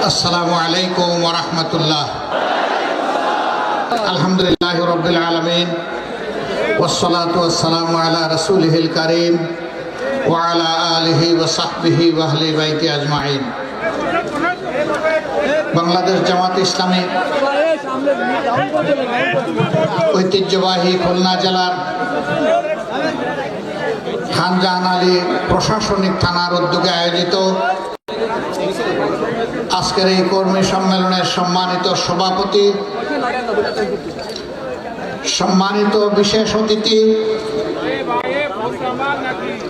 আসসালামু আলাইকুম ওয়া রাহমাতুল্লাহ। আলহামদুলিল্লাহি রাব্বিল আলামিন ওয়াসসালাতু ওয়াসসালামু আলা রাসূলিহিল কারীম ওয়া আলা আলিহি ওয়া সাহবিহি ওয়া আহলি বাইতি আজমাইন। বাংলাদেশ জামাত ইসলামী ঐতিহ্যবাহী খুলনা জেলার খান জাহান আলী প্রশাসনিক থানার উদ্যোগে আয়োজিত আজকের এই কর্মী সম্মেলনের সম্মানিত সভাপতি, সম্মানিত বিশেষ অতিথি,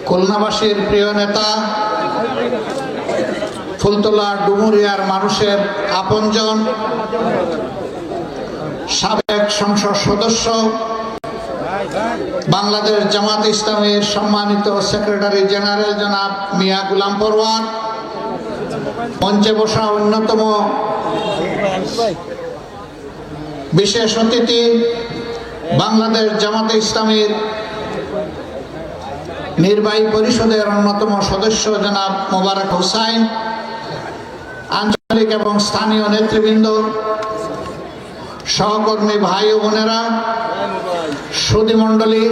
খুলনাবাসীর প্রিয় নেতা, ফুলতলা ডুমুরিয়ার মানুষের আপনজন, সাবেক সংসদ সদস্য, বাংলাদেশ জামাত ইসলামীর সম্মানিত সেক্রেটারি জেনারেল জনাব মিয়া গোলাম পরওয়ার, মঞ্চে বসা অন্যতম বিশেষ অতিথি, বাংলাদেশ জামাত ইসলামীর নির্বাহী পরিষদের অন্যতম সদস্য জনাব মোবারক হোসাইন, আঞ্চলিক এবং স্থানীয় নেতৃবৃন্দ, সহকর্মী ভাই ও বোনেরা, সুধীমণ্ডলী,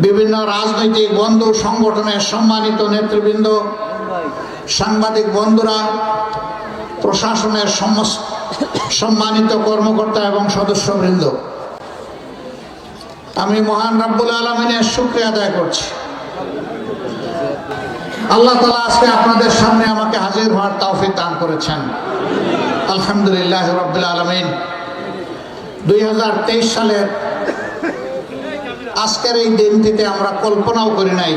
বিভিন্ন রাজনৈতিক বন্ধু সংগঠনের সম্মানিত নেতৃবৃন্দ, সাংবাদিক বন্ধুরা, প্রশাসনের সম্মানিত কর্মকর্তা এবং সদস্যবৃন্দ, আমি মহান রব্বুল আলামিনের শুকরিয়া আদায় করছি। আল্লাহ তাআলা আজকে আপনাদের সামনে আমাকে হাজির হওয়ার তৌফিক দান করেছেন। আলহামদুলিল্লাহ রাব্বিল আলামিন। 2023 সালের আজকের এই দিনটিতে আমরা কল্পনাও করি নাই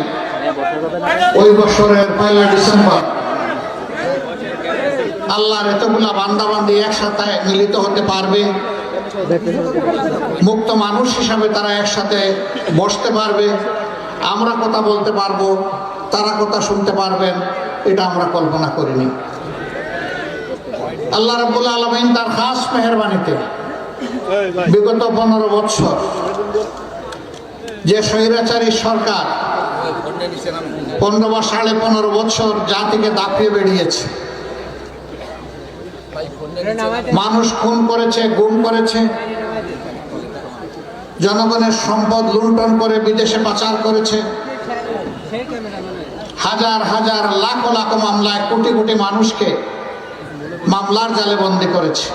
ওই বছরের 1 ডিসেম্বর আল্লাহর এতগুলা বান্দাবান্দি একসাথে মিলিত হতে পারবে, মুক্ত মানুষ হিসাবে তারা একসাথে বসতে পারবে, আমরা কথা বলতে পারবো, তারা কথা শুনতে পারবেন, এটা আমরা কল্পনা করিনি। আল্লাহ রাব্বুল আলামিন তার খাস মেহেরবানিতে বিগত 15 বছর যে স্বৈরাচারী সরকার 15 বা 15.5 বছর জাতিকে দাপিয়ে বেরিয়েছে, মানুষ খুন করেছে, গুম করেছে, জনগণের সম্পদ লুণ্ঠন করে বিদেশে পাচার করেছে, হাজার হাজার লাখ লাখ মামলায় কোটি কোটি মানুষকে মামলার জালে বন্দী করেছে,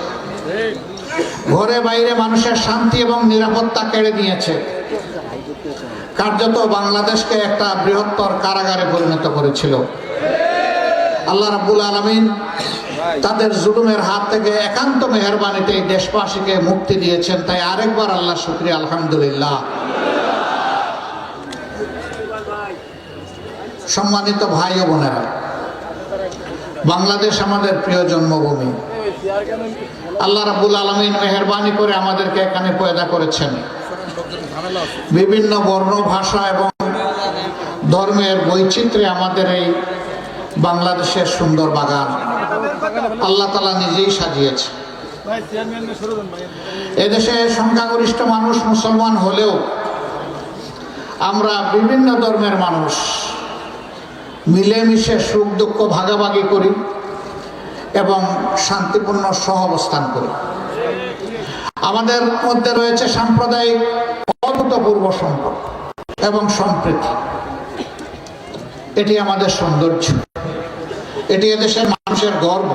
ঘরে বাইরে মানুষের শান্তি এবং নিরাপত্তা কেড়ে নিয়েছে, কার্যত বাংলাদেশকে একটা বৃহত্তর কারাগারে পরিণত করেছিল। আল্লাহ রাব্বুল আলামিন তাদের জুলুমের হাত থেকে একান্ত মেহেরবানিতে এই দেশবাসীকে মুক্তি দিয়েছেন, তাই আরেকবার আল্লাহ শুকরিয়া, আলহামদুলিল্লাহ। সম্মানিত ভাই ও বোনেরা, বাংলাদেশ আমাদের প্রিয় জন্মভূমি। আল্লাহ রাব্বুল আলামিন মেহেরবানি করে আমাদেরকে এখানে পয়দা করেছেন। বিভিন্ন বর্ণ, ভাষা এবং ধর্মের বৈচিত্র্যে আমাদের এই বাংলাদেশের সুন্দর বাগান আল্লাহ তাআলা নিজেই সাজিয়েছে। এদেশে সংখ্যাগরিষ্ঠ মানুষ মুসলমান হলেও আমরা বিভিন্ন ধর্মের মানুষ মিলেমিশে সুখ দুঃখ ভাগাভাগি করি এবং শান্তিপূর্ণ সহাবস্থান করি। আমাদের মধ্যে রয়েছে সাম্প্রদায়িক অভূতপূর্ব সম্পর্ক এবং সম্প্রীতি। এটি আমাদের সৌন্দর্য, এটি এদেশের মানুষের গর্ব।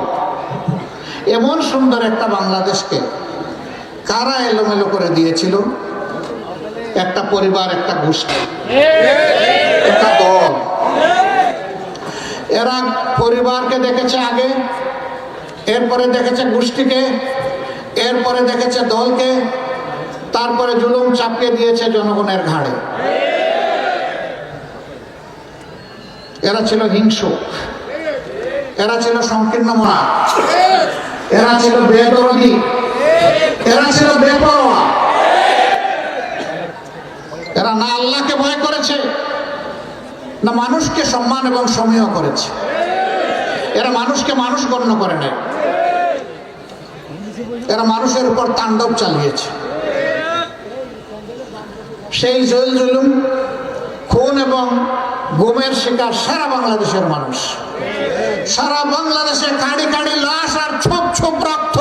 এমন সুন্দর একটা বাংলাদেশকে কারা এলোমেলো করে দিয়েছিল? একটা পরিবার, একটা গোষ্ঠী, একটা দল। এরা পরিবারকে দেখেছে আগে, এরপরে দেখেছে গোষ্ঠীকে, এরপরে দেখেছে দলকে, তারপরে জুলুম চাপিয়ে দিয়েছে জনগণের ঘাড়ে। এরা ছিল হিংসুক, এরা ছিল সংকীর্ণ মনা, এরা ছিল বেদরদি, এরা ছিল বেপরোয়া। এরা না আল্লাহকে ভয় করেছে, না মানুষকে সম্মান এবং সমীহ করেছে। এরা মানুষকে মানুষ গণ্য করে নাই, এরা মানুষের উপর তাণ্ডব চালিয়েছে। সেই জেল জুলুম, খুন এবং গুমের শিকার সারা বাংলাদেশের মানুষ। সারা বাংলাদেশে কাড়ি কাড়ি লাশ আর ছোপ ছোপ রক্ত।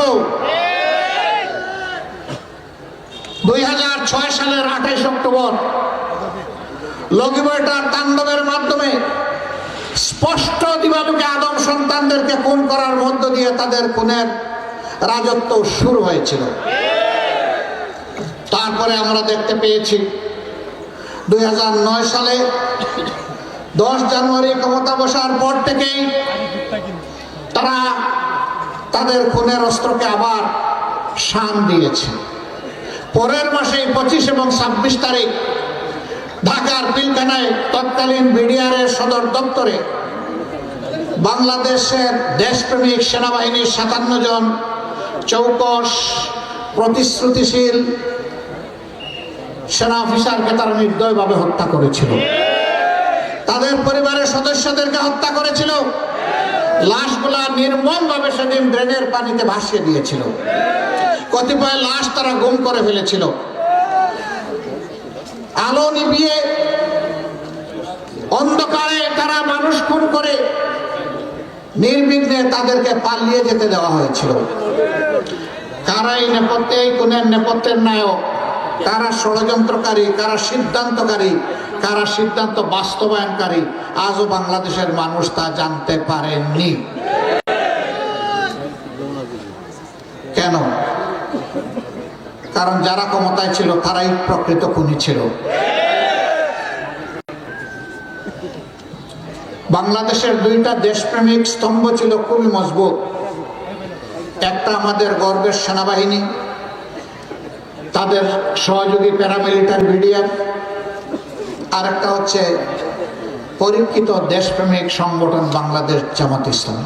2006 সালের 28 অক্টোবর লগিবর্টার তাণ্ডবের মাধ্যমে স্পষ্ট দিবালোকে আদম সন্তানদেরকে খুন করার মধ্য দিয়ে তাদের খুনের রাজত্ব শুরু হয়েছিল। তারপরে আমরা দেখতে পেয়েছি 2009 সালে 10 জানুয়ারি ক্ষমতা বসার পর থেকেই তারা তাদের খুনের অস্ত্রকে আবার শান দিয়েছে। পরের মাসে 25 এবং 26 তারিখ ঢাকার পিলখানায় তৎকালীন বিডিআরের সদর দপ্তরে বাংলাদেশের দেশপ্রেমিক সেনাবাহিনীর 57 জন চৌকস প্রতিশ্রুতিশীল সেনা অফিসারকে তারা নির্দয়ভাবে হত্যা করেছিল। তাদের পরিবারের সদস্যদেরকে হত্যা করেছিল। লাশগুলা নির্মমভাবে সেদিন ড্রেনের পানিতে ভাসিয়ে দিয়েছিল। কতিপয় লাশ তারা গুম করে ফেলেছিল। আলো নিভিয়ে অন্ধকারে তারা মানুষ খুন করে নির্বিঘ্নে তাদেরকে পালিয়ে যেতে দেওয়া হয়েছিল। কারা এই নেপথ্যে, এই খুনের নেপথ্যের নায়ক, কারা ষড়যন্ত্রকারী, কারা সিদ্ধান্তকারী, কারা সিদ্ধান্ত বাস্তবায়নকারী, আজও বাংলাদেশের মানুষ তা জানতে পারেননি। কেন? কারণ যারা ক্ষমতায় ছিল তারাই প্রকৃত খুনি ছিল। বাংলাদেশের দুইটা দেশপ্রেমিক স্তম্ভ ছিল খুবই মজবুত। একটা আমাদের গর্বের সেনাবাহিনী, তাদের সহযোগী প্যারামিলিটারি বিডিআর, আর একটা হচ্ছে পরীক্ষিত দেশপ্রেমিক সংগঠন বাংলাদেশ জামাত ইসলামী।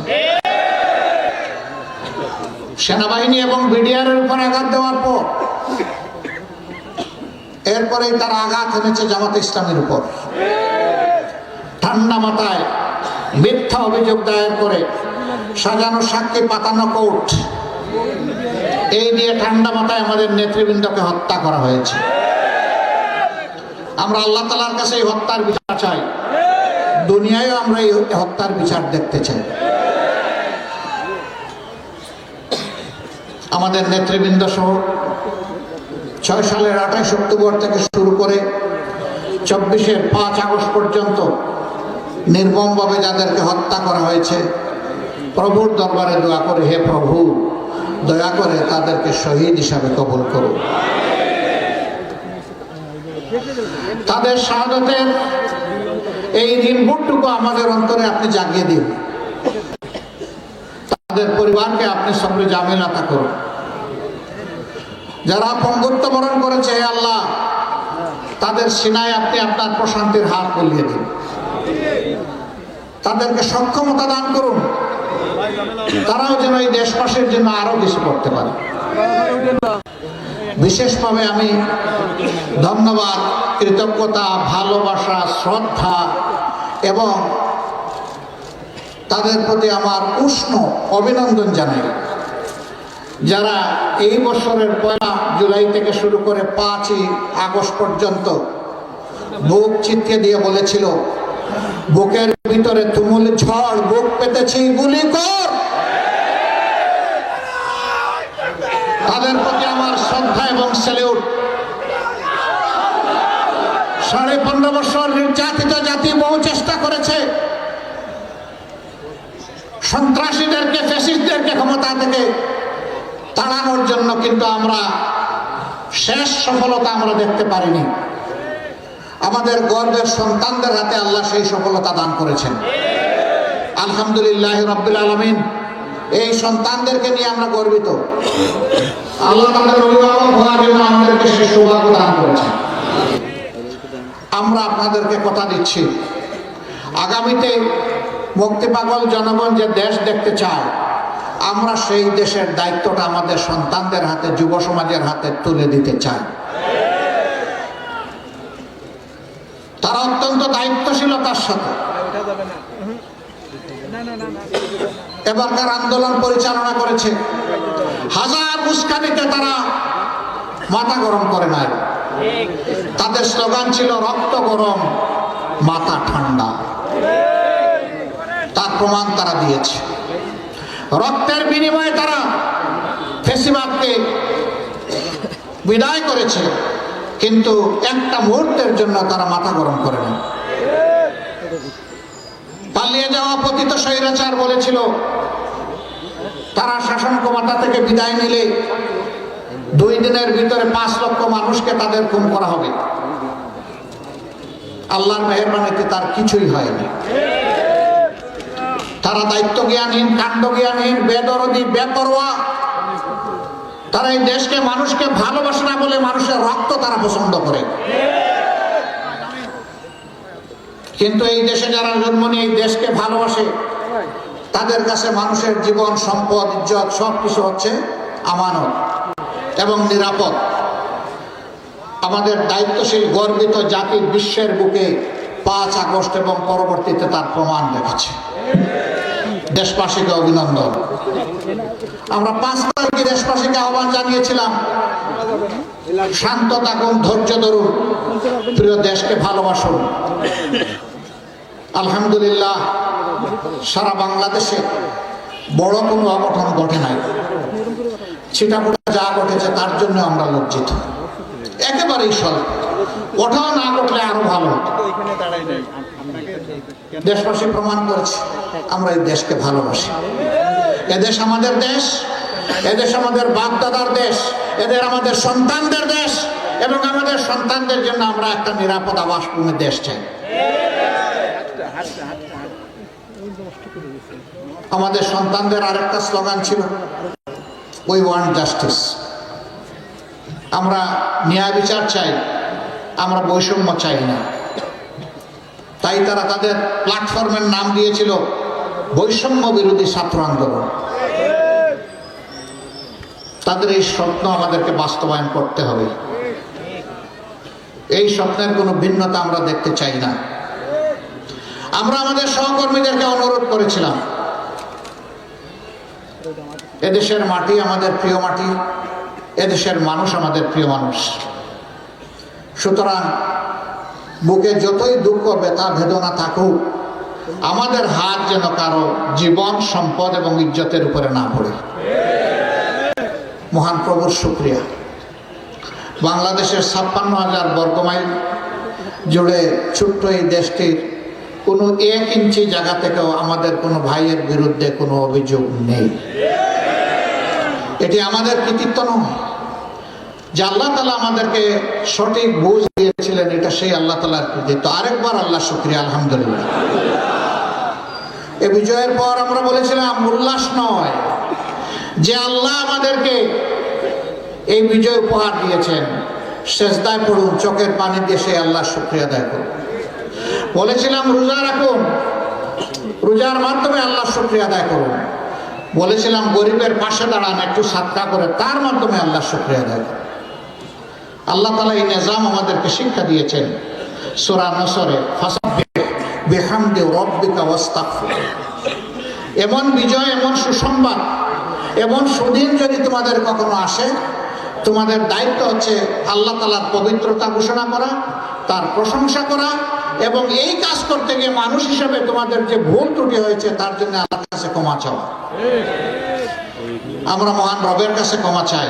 সেনাবাহিনী এবং বিডিআরের উপর আঘাত দেওয়ার পর এরপরেই তারা আঘাত এনেছে জামাত ইসলামের উপর। ঠান্ডা মাথায় মিথ্যা অভিযোগ দায়ের করে সাজানো সাক্ষী পাতানো কোর্ট, এই দিয়ে ঠান্ডা মাথায় আমাদের নেতৃবৃন্দকে হত্যা করা হয়েছে। আমরা আল্লাহ তাআলার কাছে এই হত্যার বিচার চাই, দুনিয়ায়ও আমরা এই হত্যার বিচার দেখতে চাই। আমাদের নেতৃবৃন্দ সহ 6 সালের 28 অক্টোবর থেকে শুরু করে 24-এর 5 আগস্ট পর্যন্ত নির্মমভাবে যাদেরকে হত্যা করা হয়েছে, প্রভুর দরবারে দোয়া করে, হে প্রভু দয়া করে তাদেরকে শহীদ হিসাবে কবুল করুন। তাদের শাহাদাতের এই রিপোর্টটুকু আমাদের অন্তরে আপনি জাগিয়ে দিন। তাদের পরিবারকে আপনি সবরে জামিল আতা করুন। যারা পঙ্গুত্ব বরণ করেছে, হে আল্লাহ তাদের সিনায় আপনি আপনার প্রশান্তির হাত বুলিয়ে দিন। তাদেরকে সক্ষমতা দান করুন, তারাও যেন এই দেশবাসীর জন্য আরো কিছু করতে পারে। বিশেষভাবে আমি ধন্যবাদ, কৃতজ্ঞতা, ভালোবাসা, শ্রদ্ধা এবং তাদের প্রতি আমার উষ্ণ অভিনন্দন জানাই, যারা এই বছরের 1 জুলাই থেকে শুরু করে 5 আগস্ট পর্যন্ত বুক চিৎকে দিয়ে বলেছিল, বুকের ভিতরে তুমুল ঝড়, বুক পেতেছি, গুলি কর। তাদের প্রতি আমার শ্রদ্ধা এবং স্যালিউট। 15.5 বছর নির্যাতিত জাতি বহু চেষ্টা করেছে সন্ত্রাসীদেরকে, ফ্যাসিস্টদেরকে ক্ষমতা থেকে তাড়ানোর জন্য, কিন্তু আমরা শেষ সফলতা আমরা দেখতে পারিনি। আমাদের গর্বের সন্তানদের হাতে আল্লাহ সেই সফলতা দান করেছেন। আলহামদুলিল্লাহ রাব্বিল আলামিন। এই সন্তানদেরকে নিয়ে আমরা গর্বিত। আল্লাহ তাদের অভিভাবক হওয়ার জন্য আমাদেরকে সেই সৌভাগ্য দান করেছেন। আমরা আপনাদেরকে কথা দিচ্ছি, আগামীতে মুক্তিপাগল জনগণ যে দেশ দেখতে চায়, আমরা সেই দেশের দায়িত্বটা আমাদের সন্তানদের হাতে, যুব সমাজের হাতে তুলে দিতে চাই। তারা অত্যন্ত দায়িত্বশীলতার সাথে এবারকার আন্দোলন পরিচালনা করেছে। হাজার উস্কানিতে তারা মাথা গরম করে নাই। তাদের স্লোগান ছিল রক্ত গরম মাথা ঠান্ডা। তা প্রমাণ তারা দিয়েছে। রক্তের বিনিময়ে তারা ফ্যাসিবাদকে বিদায় করেছে, কিন্তু একটা মুহূর্তের জন্য তারা মাথা গরম করে না। পালিয়ে যাওয়া পতিত স্বৈরাচার বলেছিল তারা শাসন ক্ষমতা থেকে বিদায় নিলে 2 দিনের ভিতরে 5 লক্ষ মানুষকে তাদের খুন করা হবে। আল্লাহর মেহেরবানিতে তার কিছুই হয়নি। তারা দায়িত্ব জ্ঞানহীন, কাণ্ড জ্ঞানহীন, বেদরদি, বেপরোয়া। তারা এই দেশকে, মানুষকে ভালোবাসে না বলে মানুষের রক্ত তারা পছন্দ করে। কিন্তু এই দেশে যারা জন্ম নিয়ে এই দেশকে ভালোবাসে, তাদের কাছে মানুষের জীবন, সম্পদ, ইজ্জত সবকিছু হচ্ছে আমানত এবং নিরাপদ। আমাদের দায়িত্বশীল গর্বিত জাতি বিশ্বের বুকে 5 আগস্ট এবং পরবর্তীতে তার প্রমাণ রেখেছে। দেশবাসীকে অভিনন্দন। আমরা 5 তারিখে দেশবাসীকে আহ্বান জানিয়েছিলাম, শান্ত থাকুন, ধৈর্য ধরুন, প্রিয় দেশকে ভালোবাসুন। আলহামদুলিল্লাহ, সারা বাংলাদেশে বড় কোনো অঘটন ঘটে নাই। ছিটাফোটা যা ঘটেছে তার জন্য আমরা লজ্জিত, একেবারেই স্বল্প। ওঠাও না ঘটলে আরো ভালো। দেশবাসী প্রমাণ করেছে আমরা এই দেশকে ভালোবাসি। এদেশ আমাদের দেশ, এদেশ আমাদের বাপ দাদার দেশ, এদের আমাদের সন্তানদের দেশ, এবং আমাদের সন্তানদের জন্য আমরা একটা নিরাপদ আবাসভূমির দেশ চাই। আমাদের সন্তানদের আরেকটা স্লোগান ছিল, উই ওয়ান্ট জাস্টিস। আমরা ন্যায় বিচার চাই, আমরা বৈষম্য চাই না। তাই তারা তাদের প্ল্যাটফর্মের নাম দিয়েছিল বৈষম্য বিরোধী ছাত্র আন্দোলন। তাদের এই স্বপ্ন আমাদেরকে বাস্তবায়ন করতে হবে। এই স্বপ্নের কোনো ভিন্নতা আমরা দেখতে চাই না। আমরা আমাদের সহকর্মীদেরকে অনুরোধ করেছিলাম, এদেশের মাটি আমাদের প্রিয় মাটি, এদেশের মানুষ আমাদের প্রিয় মানুষ। সুতরাং বুকে যতই দুঃখ, ব্যথা, বেদনা থাকুক, আমাদের হাত যেন কারো জীবন, সম্পদ এবং ইজ্জতের উপরে না পড়ে। মহান প্রভুর শুকরিয়া, বাংলাদেশের 56,000 বর্গমাইল জুড়ে ছোট্ট এই দেশটির কোনো 1 ইঞ্চি জায়গা থেকেও আমাদের কোনো ভাইয়ের বিরুদ্ধে কোনো অভিযোগ নেই। এটি আমাদের কৃতিত্ব নয়, যে আল্লাহ তাআলা আমাদেরকে সঠিক বুঝ দিয়েছিলেন, এটা সেই আল্লাহ তাআলার কৃতিত্ব। আরেকবার আল্লাহ শুকরিয়া, আলহামদুলিল্লাহ। এই বিজয়ের পর আমরা বলেছিলাম উল্লাস নয়, যে আল্লাহ আমাদেরকে এই বিজয় উপহার দিয়েছেন, সেজদায় পড়ুন, চোখের পানি দিয়ে সেই আল্লাহ শুকরিয়া আদায় করুন। বলেছিলাম রোজা রাখুন, রোজার মাধ্যমে আল্লাহ শুকরিয়া আদায় করুন। বলেছিলাম গরিবের পাশে দাঁড়ান, একটু সাদকা করে, তার মাধ্যমে আল্লাহ শুকরিয়া আদায় করুন। আল্লাহ তাআলা এই নিজাম আমাদেরকে শিক্ষা দিয়েছেন সূরা নসরে, ফাসাব্বিহ বিহামদি রাব্বিকা ওয়াস্তাগফির। এমন বিজয়, এমন সুসংবাদ, এমন সুদিন যদি তোমাদের কখনো আসে, তোমাদের দায়িত্ব হচ্ছে আল্লাহ তাআলার পবিত্রতা ঘোষণা করা, তার প্রশংসা করা, এবং এই কাজ করতে গিয়ে মানুষ হিসেবে তোমাদের যে ভুল ত্রুটি হয়েছে তার জন্য আল্লাহর কাছে ক্ষমা চাওয়া। আমরা মহান রবের কাছে ক্ষমা চাই।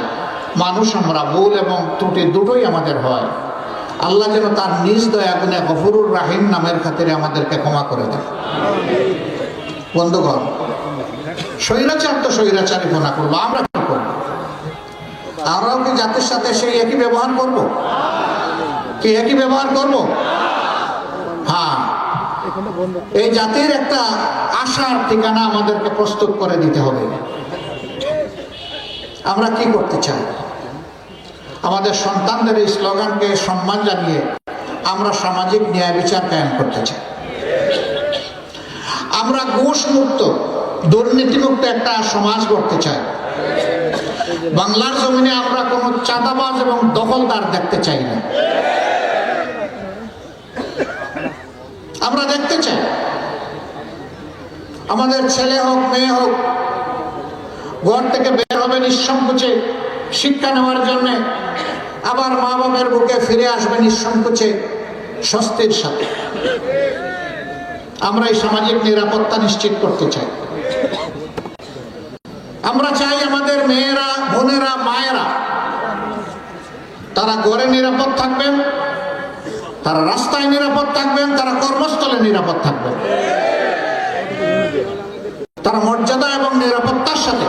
মানুষ আমরা, ভুল এবং ত্রুটি দুটোই আমাদের হয়। আল্লাহ যেন তার নিজ দয়া গুণে গফুরুর রাহিম নামের খাতিরে আমাদেরকে ক্ষমা করে দেয়। বন্ধুগণ, স্বৈরাচার তো স্বৈরাচারী গোনা করবো, আমরা কি করবো? আমরাও কি জাতির সাথে সেই একই ব্যবহার করব? কি একই ব্যবহার করব? হ্যাঁ, এই জাতির একটা আশার ঠিকানা আমাদেরকে প্রস্তুত করে দিতে হবে। আমরা কি করতে চাই? আমাদের সন্তানদের এই স্লোগানকে সম্মান জানিয়ে আমরা সামাজিক ন্যায় বিচার কায়েম করতে চাই। আমরা ঘুষ মুক্ত, দুর্নীতি মুক্ত একটা সমাজ গড়তে চাই। বাংলার জমিনে আমরা কোনো চাঁদাবাজ এবং দখলদার দেখতে চাই না। আমরা দেখতে চাই আমাদের ছেলে হোক, মেয়ে হোক, ঘর থেকে বের হবে নিঃসংকোচে শিক্ষা নেওয়ার জন্য, আবার মা বাবার বুকে ফিরে আসবে নিঃসংকোচে স্বস্তির সাথে। আমরা এই সামাজিক নিরাপত্তা নিশ্চিত করতে চাই। আমরা চাই আমাদের মেয়েরা, বোনেরা, মায়েরা তারা ঘরে নিরাপদ থাকবেন, তারা রাস্তায় নিরাপদ থাকবেন, তারা কর্মস্থলে নিরাপদ থাকবেন, তারা মর্যাদা এবং নিরাপত্তার সাথে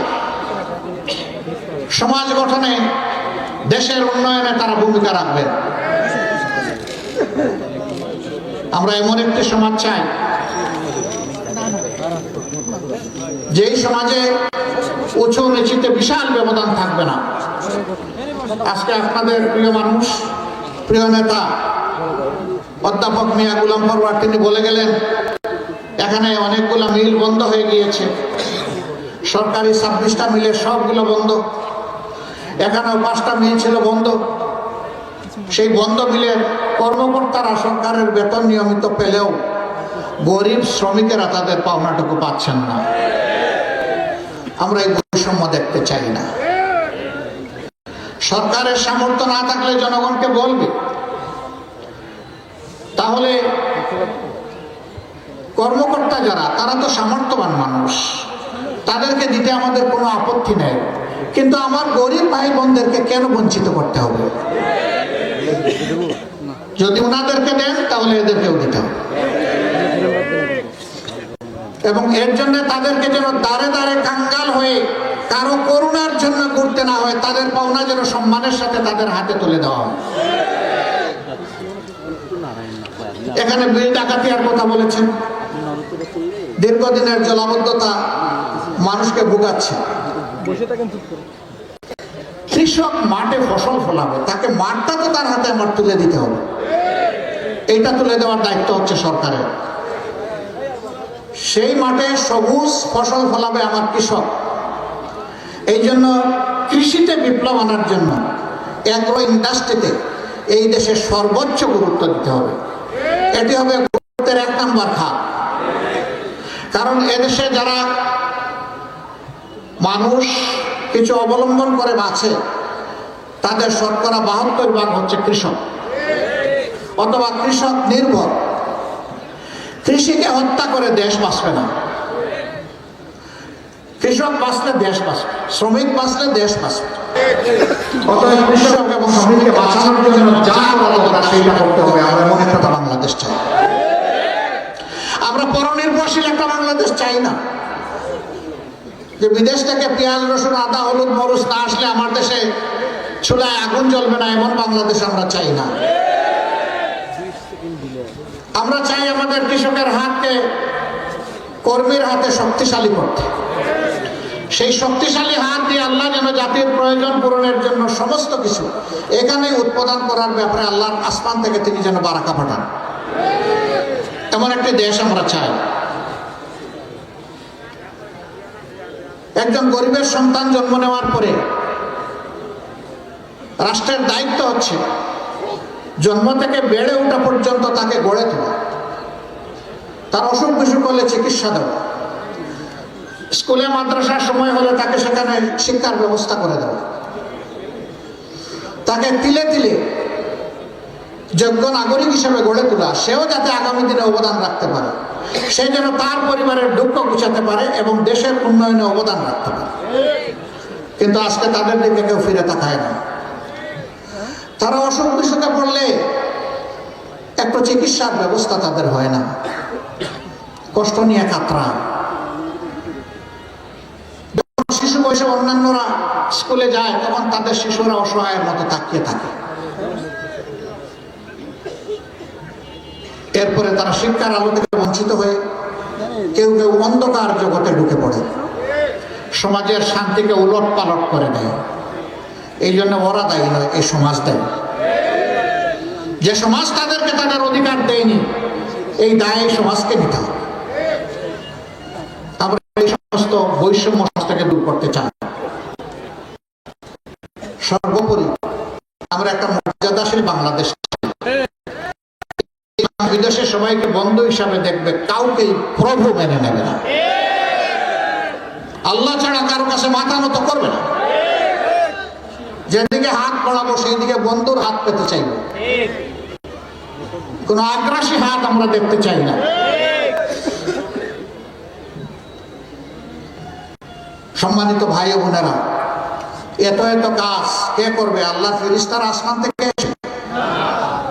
সমাজ গঠনে, দেশের উন্নয়নে তারা ভূমিকা রাখবেন। আমরা এমন একটি সমাজ চাই যেই সমাজে উঁচু নিচুতে বিশাল ব্যবধান থাকবে না। আজকে আপনাদের প্রিয় মানুষ, প্রিয় নেতা অধ্যাপক মিয়া গোলাম পরওয়ার তিনি বলে গেলেন এখানে অনেকগুলো মিল বন্ধ হয়ে গিয়েছে, সরকারি 26টা মিলের সবগুলো বন্ধ, এখানেও 5টা মিল ছিল বন্ধ। সেই বন্ধ মিলের কর্মকর্তারা সরকারের বেতন নিয়মিত পেলেও গরিব শ্রমিকেরা তাদের পাওনাটুকু পাচ্ছেন না। আমরা এই বৈষম্য দেখতে চাই না। সরকারের সামর্থ্য না থাকলে জনগণকে বলবে, তাহলে কর্মকর্তা যারা তারা তো সামর্থ্যবান মানুষ, তাদেরকে দিতে আমাদের কোনো আপত্তি নেই, কিন্তু আমার গরিব ভাই বোনদেরকে কেন বঞ্চিত করতে হবে? যদি ওনাদেরকে দেন তাহলে এদেরকেও দিতে হবে, এবং এর জন্য তাদেরকে যেন দাঁড়ে দাঁড়ে কাঙ্গাল হয়ে কারো করুণার জন্য করতে না হয়, তাদের পাওনা যেন সম্মানের সাথে তাদের হাতে তুলে দেওয়া হয়। এখানে বিল ডাকাতিয়ার কথা বলেছেন, দীর্ঘদিনের জলাবদ্ধতা মানুষকে ভোগাচ্ছে। কৃষক মাঠে ফসল ফলাবে, তাকে মাঠটা তো তার হাতে আমার তুলে দিতে হবে, এইটা তুলে দেওয়ার দায়িত্ব হচ্ছে সরকারের। সেই মাঠে সবুজ ফসল ফলাবে আমার কৃষক। এই জন্য কৃষিতে বিপ্লব আনার জন্য এগ্রো ইন্ডাস্ট্রিতে এই দেশে সর্বোচ্চ গুরুত্ব দিতে হবে। এটি হবে গুরুত্বের 1 নম্বর খাত। কারণ এদেশে যারা মানুষ কিছু অবলম্বন করে বাঁচে, তাদের শতকরা 72% হচ্ছে কৃষক অথবা কৃষক নির্ভর। কৃষিকে হত্যা করে দেশ বাঁচবে না। কৃষক বাঁচলে দেশ বাঁচবে, শ্রমিক বাঁচলে দেশ বাঁচবে। অতএব কৃষক এবং শ্রমিককে বাঁচানোর জন্য যা করা দরকার সেইটা করতে হবে। আমরা এমন একটা বাংলাদেশ চাই, আমরা পরনির্ভরশীল একটা বাংলাদেশ চাই না, যে বিদেশ থেকে পেঁয়াজ, রসুন, আদা, হলুদ, মরিচ না আসলে আমার দেশে চুলায় আগুন জ্বলবে না, এমন বাংলাদেশ আমরা চাই না। আমরা চাই আমাদের কৃষকের হাতকে কর্মীর হাতে শক্তিশালী করতে। সেই শক্তিশালী হাত দিয়ে আল্লাহ যেন জাতির প্রয়োজন পূরণের জন্য সমস্ত কিছু এখানে উৎপাদন করার ব্যাপারে আল্লাহর আসমান থেকে তিনি যেন বারাকা পাঠান, এমন একটি দেশ আমরা চাই। একজন গরিবের সন্তান জন্ম নেওয়ার পরে রাষ্ট্রের দায়িত্ব হচ্ছে জন্ম থেকে বেড়ে ওঠা পর্যন্ত তাকে গড়ে তোলা, তার অসুখ বিসুখ হলে চিকিৎসা দেওয়া, স্কুলে মাদ্রাসার সময় হলে তাকে সেখানে শিক্ষার ব্যবস্থা করে দেওয়া, তাকে তিলে তিলে যোগ্য নাগরিক হিসেবে গড়ে তোলা, সেও যাতে আগামী দিনে অবদান রাখতে পারে, সে যেন তার পরিবারের দুঃখ গুছাতে পারে এবং দেশের উন্নয়নে অবদান রাখতে পারে। কিন্তু আজকে তাদের দিকে কেউ ফিরে তাকায় না। তারা অসুখ বিসুখে পড়লে একটু চিকিৎসার ব্যবস্থা তাদের হয় না, কষ্ট নিয়ে কাতরা। শিশু বয়সে অন্যান্যরা স্কুলে যায়, তখন তাদের শিশুরা অসহায়ের মতো তাকিয়ে থাকে। এরপরে তারা শিক্ষার আলো থেকে বঞ্চিত হয়ে কেউ কেউ অন্ধকার জগতে ঢুকে পড়ে, সমাজের শান্তিকে উলট পালট করে দেয়। এই জন্য ওরা দায়ী নয়, এই সমাজ দায়ী। যে সমাজ তাদেরকে তাদের অধিকার দেয়নি, এই দায় এই সমাজকে নিতে হবে। আমরা এই সমস্ত বৈষম্য সমাজটাকে দূর করতে চাই। সর্বোপরি আমরা একটা মর্যাদাশীল বাংলাদেশ, বিদেশে সবাইকে বন্ধু হিসাবে দেখবে, কাউকে প্রভু মেনে নেবে না, আল্লাহ ছাড়া কারো কাছে মাথা নত করবে না। যেদিকে হাত পড়াবো সেই দিকে বন্ধুর হাত পেতে চাইবো, কোন আগ্রাসী হাত আমরা দেখতে চাই না। সম্মানিত ভাই ও বোনেরা, এত এত কাজ কে করবে? আল্লাহর ফেরেশতারা আসমান থেকে এসে?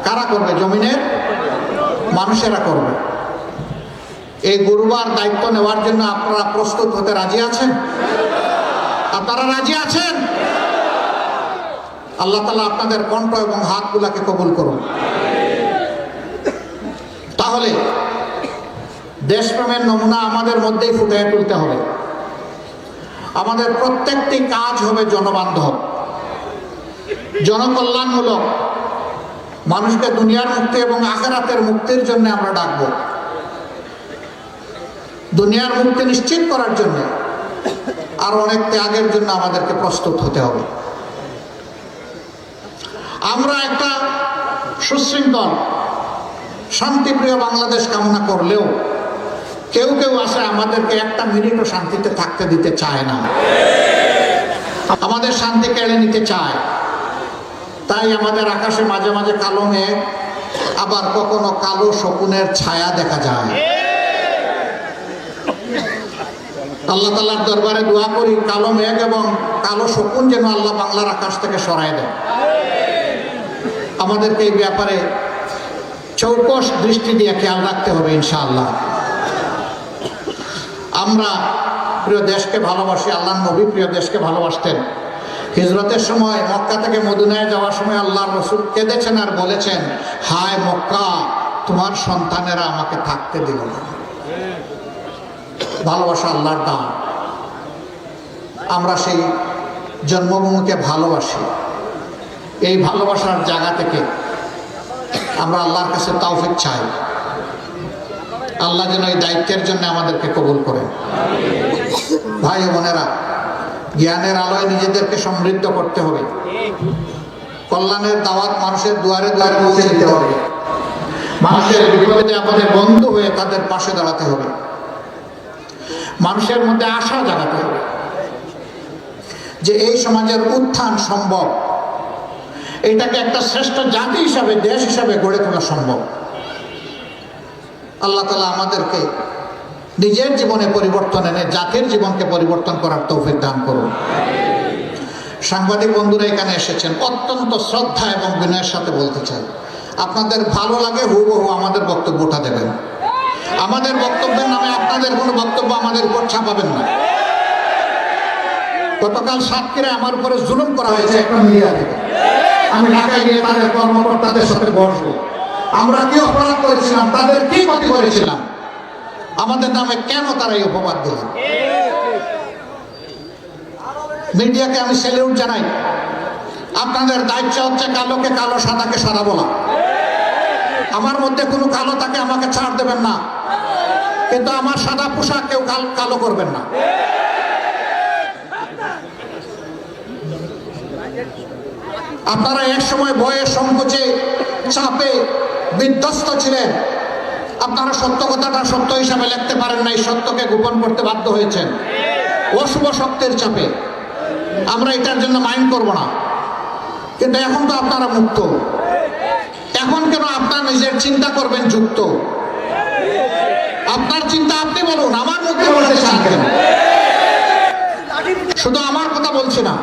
কারা করবে? জমিনের মানুষেরা করবে। এই গুরুবার দায়িত্ব নেওয়ার জন্য আপনারা প্রস্তুত হতে রাজি আছেন? আপনারা রাজি আছেন? আল্লাহ তাআলা আপনাদের কণ্ঠ এবং হাতগুলাকে কবুল করুন। তাহলে দেশপ্রেমের নমুনা আমাদের মধ্যেই ফুটিয়ে তুলতে হবে। আমাদের প্রত্যেকটি কাজ হবে জনবান্ধব, জনকল্যাণমূলক। মানুষকে দুনিয়ার মুক্তি এবং আখিরাতের মুক্তির জন্য আমরা ডাকব। দুনিয়ার মুক্তি নিশ্চিত করার জন্য আর অনেক ত্যাগের জন্য আমাদেরকে প্রস্তুত হতে হবে। আমরা একটা সুশৃঙ্খল শান্তিপ্রিয় বাংলাদেশ কামনা করলেও কেউ কেউ আছে আমাদেরকে একটা মিনিটও শান্তিতে থাকতে দিতে চায় না, আমাদের শান্তি কেড়ে নিতে চায়। তাই আমাদের আকাশে মাঝে মাঝে কালো মেঘ, আবার কখনো কালো শকুনের ছায়া দেখা যায়। আল্লাহ তাআলার দরবারে দোয়া করি কালো মেঘ এবং কালো শকুন যেন আল্লাহ বাংলার আকাশ থেকে সরায় দেন। আমাদেরকে এই ব্যাপারে চৌকস দৃষ্টি দিয়ে খেয়াল রাখতে হবে ইনশাআল্লাহ। আমরা প্রিয় দেশকে ভালোবাসি, আল্লাহর নবী প্রিয় দেশকে ভালোবাসতেন। হিজরতের সময় মক্কা থেকে মদিনায় যাওয়ার সময় আল্লাহর রাসূল কেঁদেছেন আর বলেছেন, হায় মক্কা, তোমার সন্তানেরা আমাকে থাকতে দিল না। ভালোবাসা আল্লাহর দান। আমরা সেই জন্মভূমিকে ভালোবাসি। এই ভালোবাসার জায়গা থেকে আমরা আল্লাহর কাছে তৌফিক চাই। আল্লাহ যেন এই দায়িত্বের জন্য আমাদেরকে কবুল করেন। ভাই ও বোনেরা, জ্ঞানের আলোয় নিজেদেরকে সমৃদ্ধ করতে হবে। কল্যাণের দাওয়াত মানুষের দুয়ারে দুয়ারে পৌঁছে দিতে হবে। মানুষের বিপদে আপদে বন্ধু হয়ে তাদের পাশে দাঁড়াতে হবে। মানুষের মধ্যে আশা জাগাতে হবে যে এই সমাজের উত্থান সম্ভব। এটাকে একটা শ্রেষ্ঠ জাতি হিসাবে, দেশ হিসাবে গড়ে তোলা সম্ভব। আল্লাহ তাআলা আমাদেরকে নিজের জীবনে পরিবর্তন এনে জাতির জীবনকে পরিবর্তন করার তৌফিক দান করুন। সাংবাদিক বন্ধুরা এখানে এসেছেন, অত্যন্ত শ্রদ্ধা এবং বিনয়ের সাথে বলতে চাই, আপনাদের ভালো লাগে হুবহু আমাদের বক্তব্যটা দেবেন। আমাদের বক্তব্যের নামে আপনাদের কোনো বক্তব্য আমাদের উপর ছাপাবেন না। গতকাল সাতক্ষীরায় আমার উপরে জুলুম করা হয়েছে একটা মিডিয়া থেকে। আমি ঢাকায় গিয়ে তাদের কর্মকর্তাদের সাথে বসবো। আমরা কি অপরাধ করেছিলাম? তাদের কি ক্ষতি করেছিলাম? আমাদের নামে কেন তারা এই অপবাদ দিলেন? মিডিয়াকে আমি স্যালিউট জানাই। আপনাদের দায়িত্ব হচ্ছে কালোকে কালো, সাদাকে সাদা বলা। আমার মধ্যে কোনো কালো থাকে আমাকে ছাড় দেবেন না, কিন্তু আমার সাদা পোশাক কেউ কালো করবেন না। আপনারা এক সময় ভয়ে সংকোচে চাপে বিধ্বস্ত ছিলেন। আপনারা সত্য কথাটা সত্য হিসাবে লিখতে পারেন নাই, সত্যকে গোপন করতে বাধ্য হয়েছেন অশুভ শক্তির চাপে। আমরা এটার জন্য মাইন্ড করব না, কিন্তু এখন তো আপনারা মুক্ত। এখন কেন আপনার নিজের চিন্তা করবেন যুক্ত? আপনার চিন্তা আপনি বলুন, আমার মুখে বলতে চান কেন? শুধু আমার কথা বলছি না,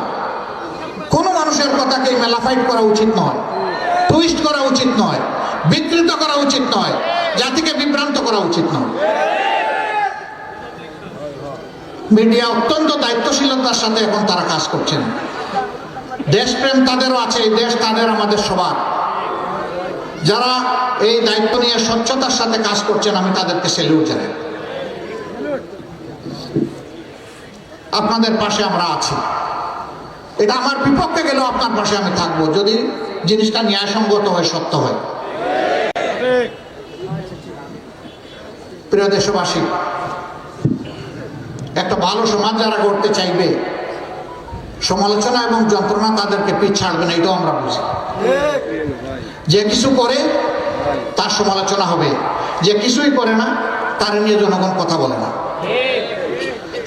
কোন মানুষের কথাকে মেলাফাইট করা উচিত নয়, টুইস্ট করা উচিত নয়, বিকৃত করা উচিত নয়, জাতিকে বিভ্রান্ত করা উচিত নয়। মিডিয়া অত্যন্ত দায়িত্বশীলতার সাথে এখন তারা কাজ করছেন। দেশপ্রেম তাদেরও আছে, এই দেশ তাদের, আমাদের সবার। যারা এই দায়িত্ব নিয়ে স্বচ্ছতার সাথে কাজ করছেন, আমি তাদেরকে স্যালুট জানাই। আপনাদের পাশে আমরা আছি। এটা আমার বিপক্ষে গেলেও আপনার পাশে আমি থাকবো, যদি জিনিসটা ন্যায়সঙ্গত হয়, সত্য হয়। প্রিয় দেশবাসী, একটা ভালো সমাজ যারা গড়তে চাইবে, সমালোচনা এবং যন্ত্রণা তাদেরকে পিছ ছাড়বে না, এটাও আমরা বুঝি। যে কিছু করে তার সমালোচনা হবে, যে কিছুই করে না তার নিয়ে জনগণ কথা বলে না।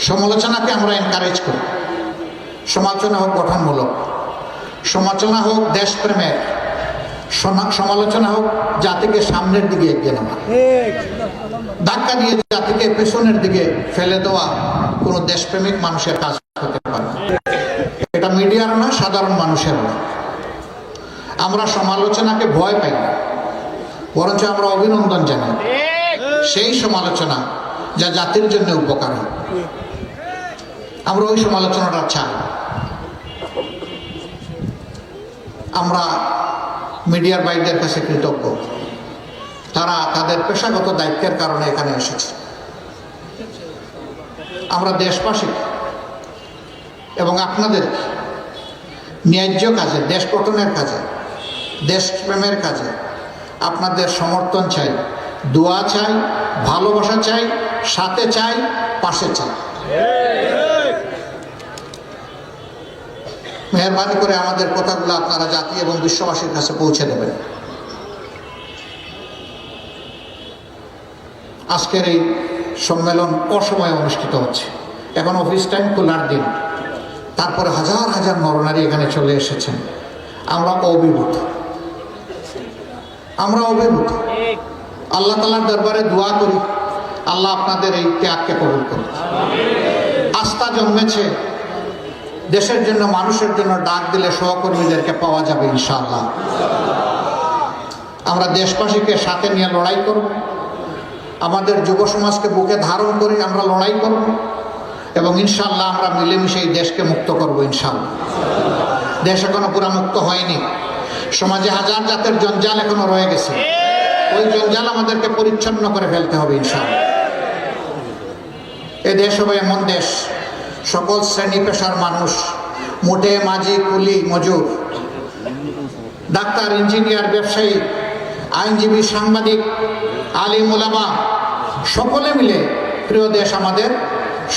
সমালোচনাকে আমরা এনকারেজ করি। সমালোচনা হোক গঠনমূলক, সমালোচনা হোক দেশপ্রেমের, সমালোচনা হোক জাতিকে সামনের দিকে এগিয়ে নেওয়া। ধাক্কা দিয়ে জাতিকে পেছনের দিকে ফেলে দেওয়া কোনো দেশপ্রেমিক মানুষের কাজ হতে পারে না। এটা মিডিয়ার না, সাধারণ মানুষের না। আমরা সমালোচনাকে ভয় পাই না, বরঞ্চ আমরা অভিনন্দন জানাই সেই সমালোচনা যা জাতির জন্য উপকার হয়। আমরা ওই সমালোচনাটা চাই। আমরা মিডিয়ার ভাইদের কাছে কৃতজ্ঞ, তারা তাদের পেশাগত দায়িত্বের কারণে এখানে এসেছে। আমরা দেশবাসী এবং আপনাদের ন্যায্য কাজে, দেশ গঠনের কাজে, দেশপ্রেমের কাজে আপনাদের সমর্থন চাই, দোয়া চাই, ভালোবাসা চাই, সাথে চাই, পাশে চাই। মেহরবানি করে আমাদের কথাগুলো আপনারা জাতি এবং বিশ্ববাসীর কাছে পৌঁছে দেবেন। আজকের এই সম্মেলন অসময়ে অনুষ্ঠিত হচ্ছে, এখন অফিস টাইম, খোলার দিন, তারপরে হাজার হাজার নরনারী এখানে চলে এসেছেন। আমরা অভিভূত, আমরা অভিভূত। আল্লাহ তাআলার দরবারে দোয়া করি, আল্লাহ আপনাদের এই ত্যাগকে কবুল করুন। আস্থা জন্মেছে, দেশের জন্য, মানুষের জন্য ডাক দিলে সহকর্মীদেরকে পাওয়া যাবে ইনশাআল্লাহ। আমরা দেশবাসীকে সাথে নিয়ে লড়াই করব, আমাদের যুব সমাজকে বুকে ধারণ করে আমরা লড়াই করব এবং ইনশাআল্লাহ আমরা মিলেমিশে এই দেশকে মুক্ত করব ইনশাআল্লাহ। দেশ এখনো পুরা মুক্ত হয়নি, সমাজে হাজার জাতের জঞ্জাল এখনো রয়ে গেছে। ওই জঞ্জাল আমাদেরকে পরিচ্ছন্ন করে ফেলতে হবে ইনশাআল্লাহ। এ দেশ হবে এমন দেশ, সকল শ্রেণী পেশার মানুষ, মোটে মাঝি, কুলি, মজুর, ডাক্তার, ইঞ্জিনিয়ার, ব্যবসায়ী, আইনজীবী, সাংবাদিক, আলিম ওলামা, সকলে মিলে প্রিয় দেশ আমাদের,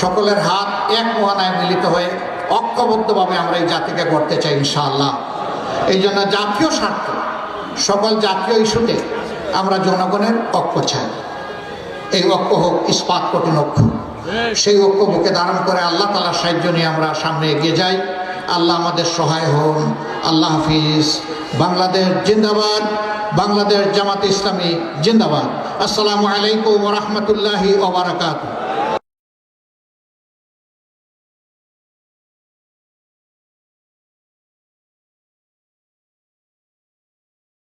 সকলের হাত এক মোহনায় মিলিত হয়ে ঐক্যবদ্ধভাবে আমরা এই জাতিকে গড়তে চাই ইনশাআল্লাহ। এই জন্য জাতীয় স্বার্থ, সকল জাতীয় ইস্যুতে আমরা জনগণের ঐক্য চাই। এই ঐক্য হোক ইস্পাত কঠিন ঐক্য, সেই ঐক্য বুকে ধারণ করে আল্লাহ তাআলার সাহায্য নিয়ে আমরা সামনে এগিয়ে যাই। আল্লাহ আমাদের সহায় হন। আল্লাহ হাফিজ। বাংলাদেশ জিন্দাবাদ, বাংলাদেশ জামাত ইসলামী জিন্দাবাদ। আসসালামু আলাইকুম ওয়া রাহমাতুল্লাহি ওয়া বারাকাতুহু।